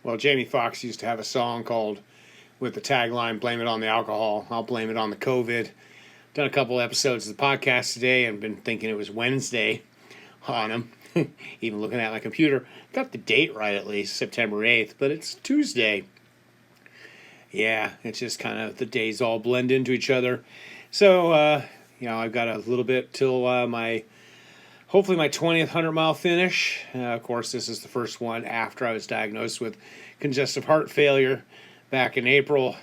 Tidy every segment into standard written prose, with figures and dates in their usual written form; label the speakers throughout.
Speaker 1: Well, Jamie Foxx used to have a song called with the tagline "Blame it on the alcohol, I'll blame it on the COVID." Done a couple episodes of the podcast today and been thinking it was Wednesday on them. Even looking at my computer, got the date right at least, September 8th, but it's Tuesday. Yeah, it's just kind of the days all blend into each other. So, I've got a little bit till hopefully my 20th 100-mile finish. Of course, this is the first one after I was diagnosed with congestive heart failure back in April.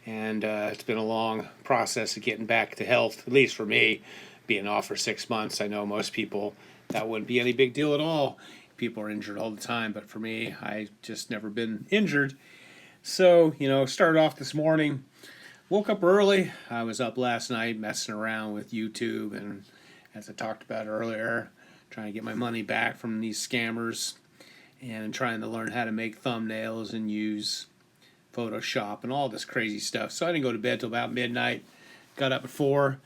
Speaker 1: And it's been a long process of getting back to health, at least for me, being off for 6 months. I know most people, that wouldn't be any big deal at all. People are injured all the time, but for me, I just never been injured. So, started off this morning, woke up early. I was up last night messing around with YouTube, and as I talked about earlier, trying to get my money back from these scammers and trying to learn how to make thumbnails and use Photoshop and all this crazy stuff. So I didn't go to bed till about midnight. Got up at 4.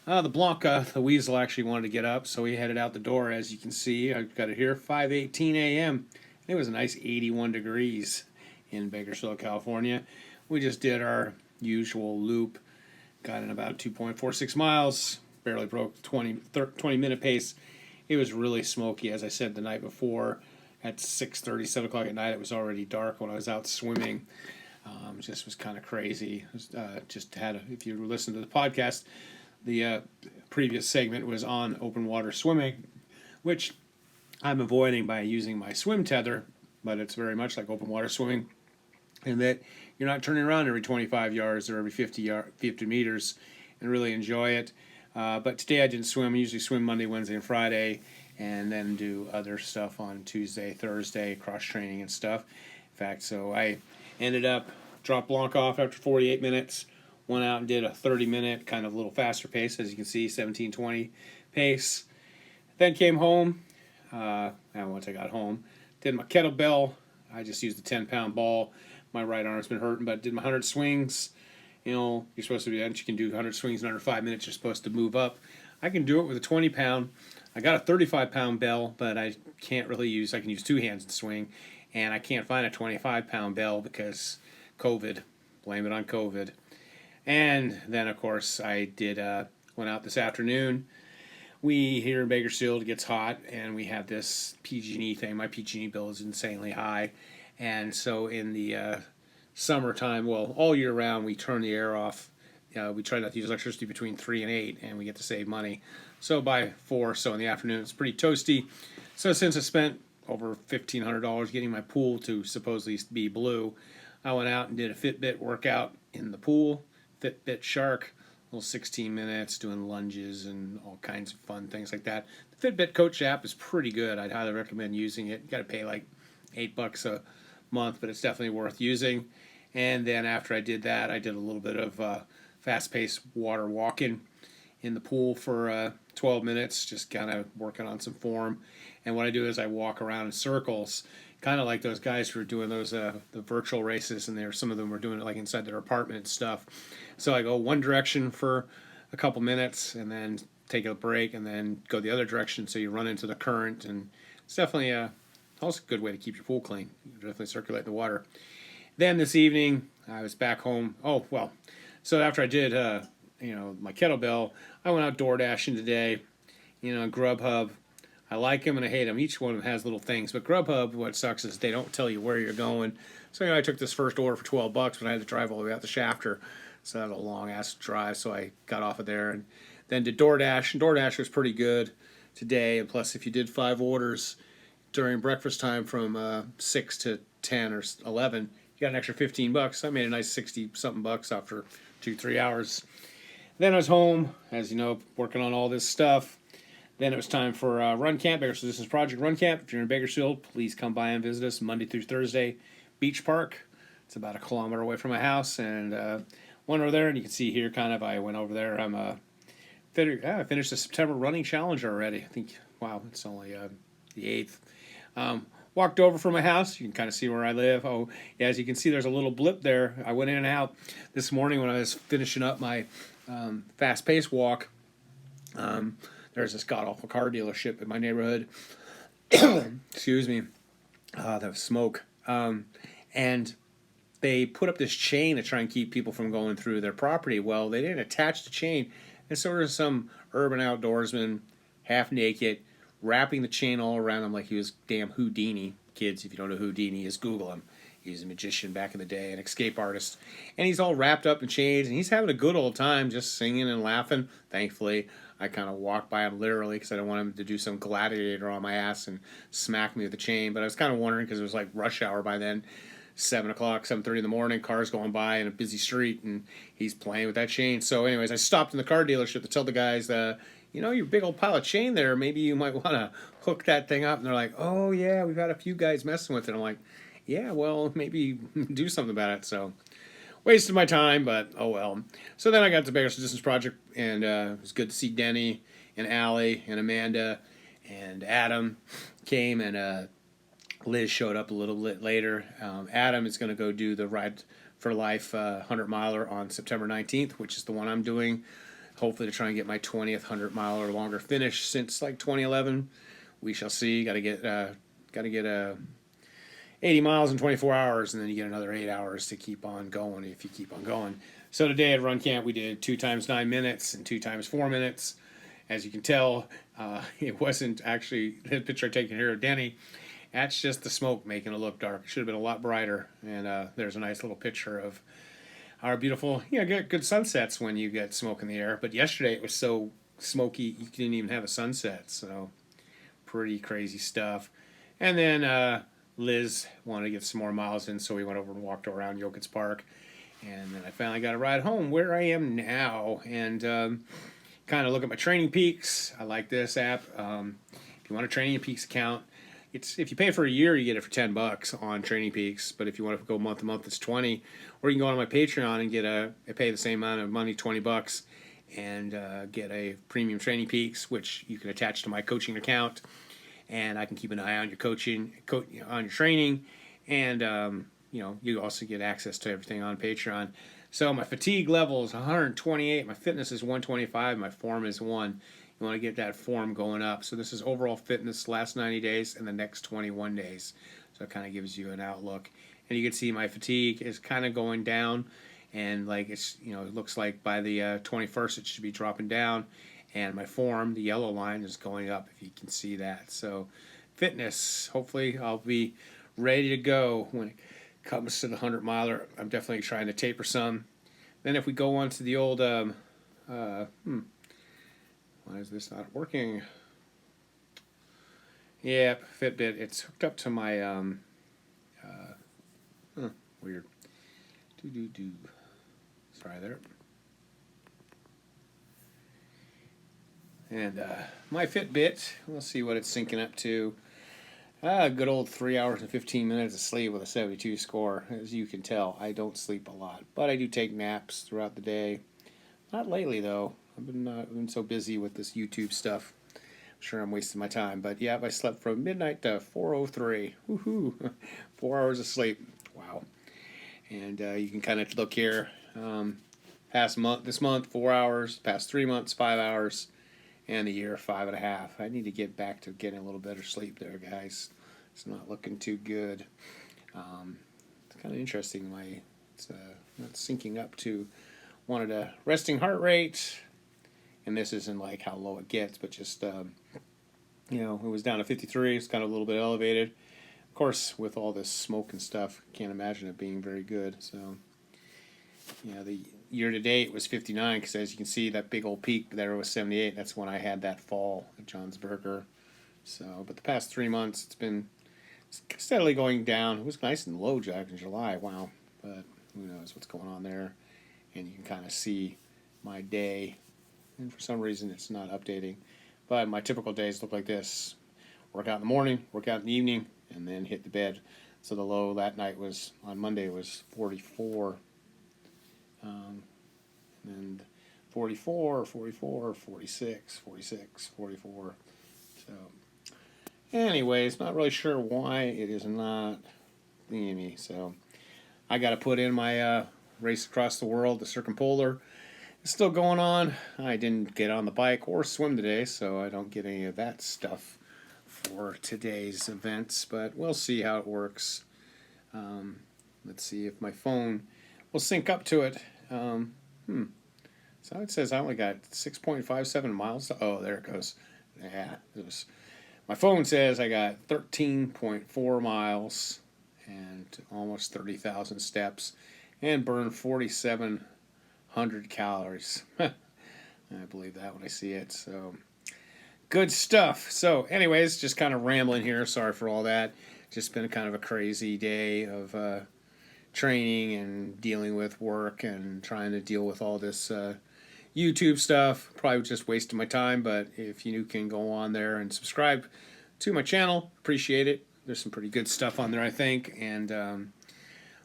Speaker 1: The Blanca, the weasel, actually wanted to get up, so he headed out the door. As you can see, I've got it here, 5:18 a.m. It was a nice 81 degrees in Bakersfield, California. We just did our usual loop. Got in about 2.46 miles. Barely broke the 20-minute pace. It was really smoky, as I said the night before. At 6:30, 7 o'clock at night, it was already dark when I was out swimming. Just was kind of crazy. If you listen to the podcast, the previous segment was on open water swimming, which I'm avoiding by using my swim tether, but it's very much like open water swimming in that you're not turning around every 25 yards or every 50 meters and really enjoy it. But today I didn't swim. I usually swim Monday, Wednesday, and Friday, and then do other stuff on Tuesday, Thursday, cross training and stuff. In fact, so I ended up dropped Blanc off after 48 minutes, went out and did a 30-minute kind of little faster pace, as you can see, 17:20 pace. Then came home, and once I got home, did my kettlebell. I just used a 10-pound ball. My right arm's been hurting, but did my 100 swings. You're supposed to be, you can do 100 swings in under 5 minutes. You're supposed to move up. I can do it with a 20-pound. I got a 35-pound bell, but I can't really use, I can use two hands to swing, and I can't find a 25-pound bell because COVID. Blame it on COVID. And then, of course, I went out this afternoon. We, here in Bakersfield, it gets hot, and we have this PG&E thing. My PG&E bill is insanely high. And so in the summertime, well, all year round, we turn the air off. We try not to use electricity between 3 and 8, and we get to save money. So by 4, so in the afternoon, it's pretty toasty. So since I spent over $1,500 getting my pool to supposedly be blue, I went out and did a Fitbit workout in the pool, Fitbit Shark, little 16 minutes, doing lunges and all kinds of fun things like that. The Fitbit Coach app is pretty good. I'd highly recommend using it. You got to pay like $8 a month, but it's definitely worth using. And then after I did that, I did a little bit of fast-paced water walking in the pool for 12 minutes, just kind of working on some form. And what I do is I walk around in circles, kind of like those guys who are doing those the virtual races, and some of them were doing it like inside their apartment and stuff. So I go one direction for a couple minutes, and then take a break, and then go the other direction. So you run into the current, and it's definitely also a good way to keep your pool clean. You definitely circulate the water. Then this evening, I was back home. Oh well, so after I did my kettlebell, I went out door dashing today. Grubhub. I like them and I hate them. Each one of them has little things. But Grubhub, what sucks is they don't tell you where you're going. So I took this first order for $12, but I had to drive all the way out to Shafter. So that was a long-ass drive, so I got off of there. And then did DoorDash. And DoorDash was pretty good today. And plus, if you did 5 orders during breakfast time from 6 to 10 or 11, you got an extra $15. I made a nice 60-something bucks after 2-3 hours. Then I was home, as you know, working on all this stuff. Then it was time for Run Camp, Bakersfield Distance Project Run Camp. If you're in Bakersfield, please come by and visit us Monday through Thursday. Beach Park. It's about 1 kilometer away from my house. And went over there, and you can see here I went over there. I finished the September running challenge already. I think, wow, it's only the 8th. Walked over from my house. You can kind of see where I live. Oh, yeah, as you can see, there's a little blip there. I went in and out this morning when I was finishing up my fast-paced walk. There's this god-awful car dealership in my neighborhood. Excuse me. The smoke And they put up this chain to try and keep people from going through their property. Well, they didn't attach the chain, and so there's some urban outdoorsman, half naked, wrapping the chain all around him like he was damn Houdini. Kids, if you don't know who Houdini is, Google him. He was a magician back in the day, an escape artist. And he's all wrapped up in chains, and he's having a good old time just singing and laughing. Thankfully, I kind of walked by him literally because I don't want him to do some gladiator on my ass and smack me with the chain. But I was kind of wondering because it was like rush hour by then. 7 o'clock, 7:30 in the morning, cars going by in a busy street, and he's playing with that chain. So anyways, I stopped in the car dealership to tell the guys, your big old pile of chain there, maybe you might want to hook that thing up. And they're like, oh, yeah, we've had a few guys messing with it. I'm like, yeah, well, maybe do something about it. So wasted my time, but oh well. So then I got the Bears Resistance Project, and it was good to see Denny and Allie and Amanda and Adam came, and Liz showed up a little bit later. Adam is going to go do the Ride for Life 100-miler on September 19th, which is the one I'm doing. Hopefully to try and get my 20th 100-mile or longer finish since like 2011. We shall see. Got to get 80 miles in 24 hours, and then you get another 8 hours to keep on going if you keep on going. So today at Run Camp we did 2 times 9 minutes and 2 times 4 minutes. As you can tell, it wasn't actually the picture I taken here of Denny. That's just the smoke making it look dark. It should have been a lot brighter. And there's a nice little picture of our beautiful, get good sunsets when you get smoke in the air. But yesterday it was so smoky you didn't even have a sunset. So pretty crazy stuff. And then Liz wanted to get some more miles in, so we went over and walked around Yokit's Park. And then I finally got a ride home where I am now. And kind of look at my Training Peaks. I like this app. If you want a Training Peaks account, if you pay for a year, you get it for $10 on Training Peaks. But if you want to go month to month, it's $20. Or you can go on my Patreon and pay the same amount of money, $20, and get a premium Training Peaks, which you can attach to my coaching account, and I can keep an eye on your coaching, on your training, and you also get access to everything on Patreon. So my fatigue level is 128, my fitness is 125, my form is 1. You want to get that form going up. So this is overall fitness last 90 days and the next 21 days. So it kind of gives you an outlook. And you can see my fatigue is kind of going down. And like it looks like by the 21st it should be dropping down. And my form, the yellow line, is going up, if you can see that. So fitness, hopefully I'll be ready to go when it comes to the 100-miler. I'm definitely trying to taper some. Then if we go on to the old why is this not working? Yeah, Fitbit. It's hooked up to my weird. Sorry there. And my Fitbit. We'll see what it's syncing up to. Good old 3 hours and 15 minutes of sleep with a 72 score. As you can tell, I don't sleep a lot, but I do take naps throughout the day. Not lately though. I've been so busy with this YouTube stuff. I'm sure I'm wasting my time. But yeah, I slept from midnight to 4:03. Woohoo! 4 hours of sleep. Wow. And you can kind of look here. This month, 4 hours. Past 3 months, 5 hours. And the year, 5.5. I need to get back to getting a little better sleep there, guys. It's not looking too good. It's kind of interesting. It's not syncing up to wanted a resting heart rate. And this isn't like how low it gets, but just, it was down to 53. It's kind of a little bit elevated. Of course, with all this smoke and stuff, can't imagine it being very good. So, the year-to-date was 59, because as you can see, that big old peak there was 78. That's when I had that fall at John's Burger. So, but the past 3 months, it's been steadily going down. It was nice and low back in July. Wow. But who knows what's going on there. And you can kind of see my day. And for some reason, it's not updating. But my typical days look like this. Work out in the morning, work out in the evening, and then hit the bed. So the low that night on Monday was 44. And 44, 44, 46, 46, 44. So, anyways, not really sure why it is not thinking me. So, I got to put in my race across the world, the circumpolar. It's still going on. I didn't get on the bike or swim today, so I don't get any of that stuff for today's events. But we'll see how it works. Let's see if my phone will sync up to it. So it says I only got 6.57 miles. Oh, there it goes. Yeah, my phone says I got 13.4 miles and almost 30,000 steps and burned 4,700 calories. I believe that when I see it. So good stuff. So anyways, just kind of rambling here. Sorry for all that. Just been kind of a crazy day of training and dealing with work and trying to deal with all this YouTube stuff. Probably just wasting my time, but if you can go on there and subscribe to my channel, appreciate it. There's some pretty good stuff on there, I think, and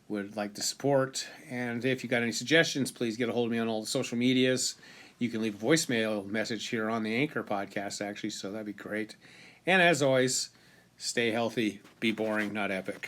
Speaker 1: would like to support. And if you got any suggestions, please get a hold of me on all the social medias. You can leave a voicemail message here on the Anchor podcast, actually, so that'd be great. And as always, stay healthy, be boring, not epic.